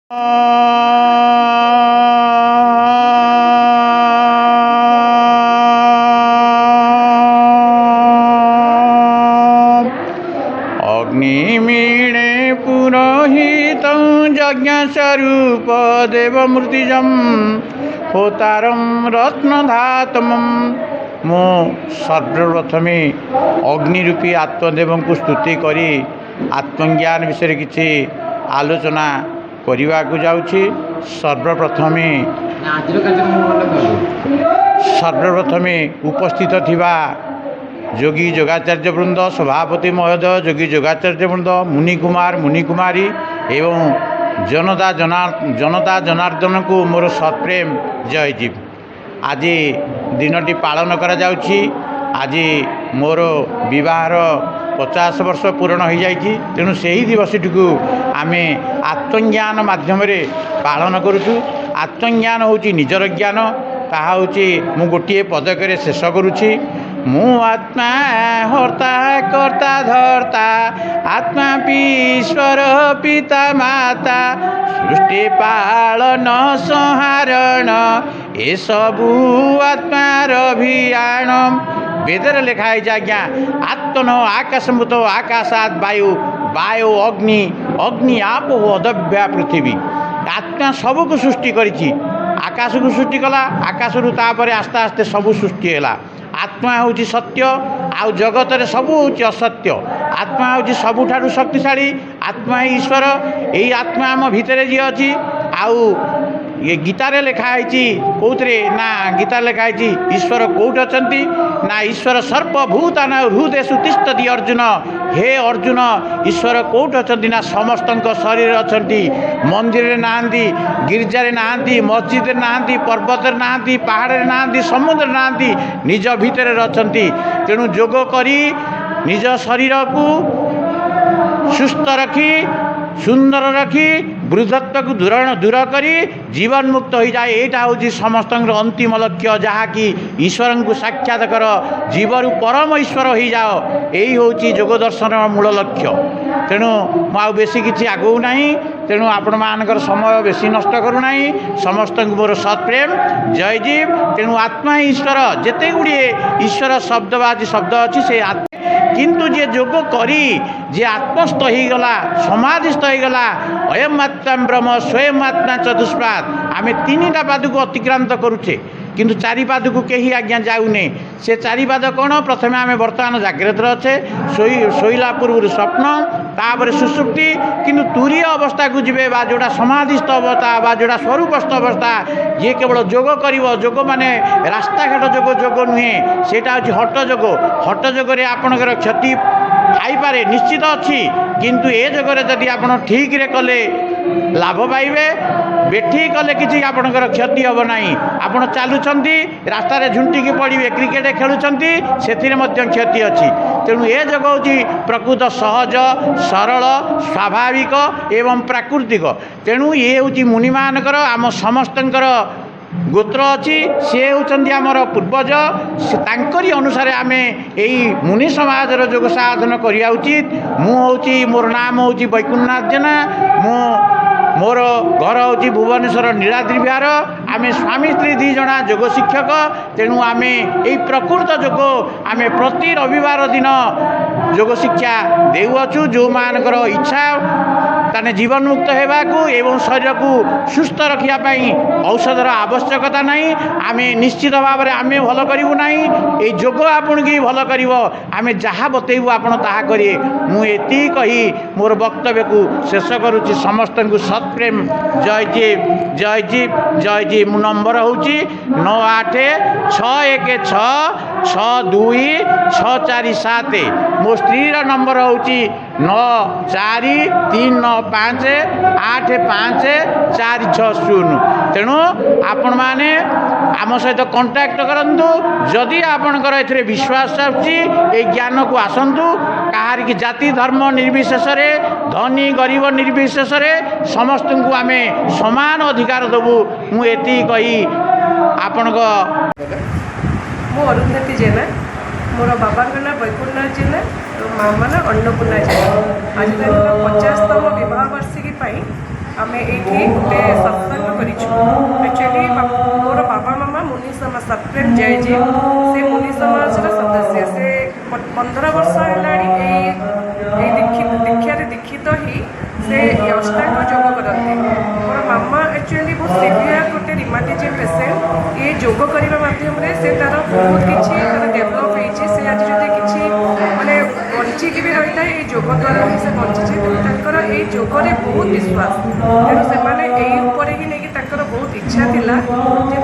अग्निमीणे पुरोहित यज्ञ स्वरूप देवमूर्तिजम होतारम रत्नधातम। मु सर्वप्रथमे अग्निरूपी आत्मदेव को स्तुति करी आत्मज्ञान विषय किसी आलोचना करने को जाऊँगी। सर्वप्रथमे उपस्थित थिबा जोगी जोगाचार्य वृंद, सभापति महोदय, जोगी जोगाचार्य वृंद, मुनि कुमारी एवं जनता जनार्दन को मोर सत्प्रेम जयजीव। आज दिनटी पालन करा जाउछि। आज मोर विवाहर 50 वर्ष पूर्ण हो जाइछि। तेणु सही दिवसटी को आमे आत्मज्ञान माध्यम पालन करूँ। आत्मज्ञान होछि निजर ज्ञान। ताहा होछि मु गोटे पदकरे शेष करुछि। मु आत्मा हर्ता कर्ता धर्ता, आत्मा ईश्वर पिता माता, सृष्टि पालन संहारण, ए सबू आत्मार अभियान। वेदर लिखाई आज्ञा आत्मनो आकाशमुत आकाशात वायु, वायु अग्नि, अग्नि आप अदभ्या पृथ्वी। आत्मा सबको सृष्टि करिछि। आकाश को सृष्टि कला, आकाश रु तापर आस्ते आस्ते सबू सृष्टि हैला। आत्मा हूँ सत्य, आउ जगत रे सबू हूँ असत्य। आत्मा हूँ सबुठारु शक्तिशाली। आत्मा ही ईश्वर। यही आत्मा आम भितर जी अच्छी। आउ ये गीतारे लिखाई कौतरे ना, गीता लिखाई ईश्वर कौट अच्छा ना, ईश्वर सर्वभूतान हृदयसु तिष्ठति अर्जुन। हे अर्जुन, ईश्वर कौट अच्छा ना, समस्त शरीर अच्छा। मंदिर नहांती, गिरजार नहांती, मस्जिद नहांती, पर्वत नहांती, पहाड़ नहांती, समुद्र नहांती, निज भितर अच्छा। तेणु जोग करी निज शरीर को सुस्थ रखी, सुंदर रखी, वृद्धत्व को दूर करी जीवन मुक्त हो जाए। यहाँ हूँ समस्त अंतिम लक्ष्य, जहाँकि ईश्वर को साक्षात कर, जीवन परम ईश्वर हो जाओ। यही हूँ जोग दर्शन मूल लक्ष्य। तेणु मुझे बेसी किसी आगू ना। तेणु आपण मानकर समय बेसी नष्ट करूना। समस्त मोर सत्प्रेम जयजीव। तेणु आत्मा ईश्वर। जिते गुड़े ईश्वर शब्दबाजी शब्द अच्छी से किंतु जे जोग करी जे आत्मस्थ हो गला, समाधिस्थ हो गला, अयम आत्मा ब्रह्म स्वयं आत्मा चतुष्पाद। आम 3टा पाद को अतिक्रांत करुचे, किंतु 4 पाद को कहीं आज्ञा जाऊने। से 4 पाद कौन? प्रथम आम बर्तमान जाग्रत अच्छे, शोला पूर्व स्वप्न, तापर सुसुप्ति, किंतु तुरीय अवस्था को जीवे बा जोड़ा समाधिस्थ अवस्था बा जोड़ा स्वरूपस्थ अवस्था। ये केवल जोग कर, जोग माने रास्ताघाट जोग जोग नुहे, सेटा हूँ हट जोग। हट जोगरे आपणकर क्षति खाईपारे निश्चित अच्छी, किंतु ए जगह जदि आप ठीक रे कले लाभ पाइबे, बेठी कले किसी आपणकर क्षति हम ना। आप चलुंट रास्तार झुंटिकी पड़े, क्रिकेट खेलुंट से क्षति अच्छी। तेणु ए जगह हूँ प्रकृत सहज सरल स्वाभाविक एवं प्राकृतिक। तेणु ये हूँ मुनि मानकर आम समस्तंकर गोत्र अच्छी। सी होती आमर पूर्वज, तांकरी अनुसार आम यही मुनि समाजर जोग साधन करिया उचित। मोर नाम हूँ वैकुंठनाथ जेना। मोर घर हूँ भुवनेश्वर नीलाद्रि विहार। आम स्वामी स्त्री 2 जना जोग शिक्षक। तेणु आम यही प्रकृत जोग आम प्रति रविवार दिन जोग शिक्षा देउछु। जो मानकर इच्छा ताने जीवन मुक्त होगाकू एवं शरीर को सुस्थ रखापी औषधर आवश्यकता नहीं। आम निश्चित भाव में आम भल करूँ ना, ये जोग आपन की भल कर। आम जहाँ बतेबू आप करें। मुझे कही मोर वक्तव्य को शेष करुच्ची। समस्त को सत्प्रेम जयजीव जयजीव जयजीव। मो नंबर हूँ 9861662627। मो स्त्री नंबर हूँ 9439585460। तेणु आपण मैंने आम सहित कंटाक्ट करूँ। जदि आपणकर ए विश्वास आसुची ज्ञान को आसतु। कहार की जाति धर्म निर्विशेष, धनी गरीब निर्विशेष, समस्त को आम समान अधिकार देवु। मुझे कही आपण मो अरुंधति जेना, मोर बाबा ना वैकुंठनाथ जेना, तो मामा ना अन्नपूर्णा जेना। आज 50तम विवाह वार्षिकी आमे एठी गोटे सत्संग करिछु। एक्चुअली मोर बाबा मामा मुनि समाज सतप्रेम जयजी से मुनि समाजर सदस्य से 15 वर्ष हेलाणी दीक्षा दीक्षित ही से अष्टांग योग करते। मोर मामा एक्चुअली बहुत सीवियर गोटे रिमाटिजम पेसेंट ये योग करने माध्यम से तार बहुत किसी डेभलप होती से आज जब किसी माने बंचिकी भी रही है योग द्वारा ही से बंची तर ये योगरे बहुत विश्वास तेणु से बहुत इच्छा थिला जे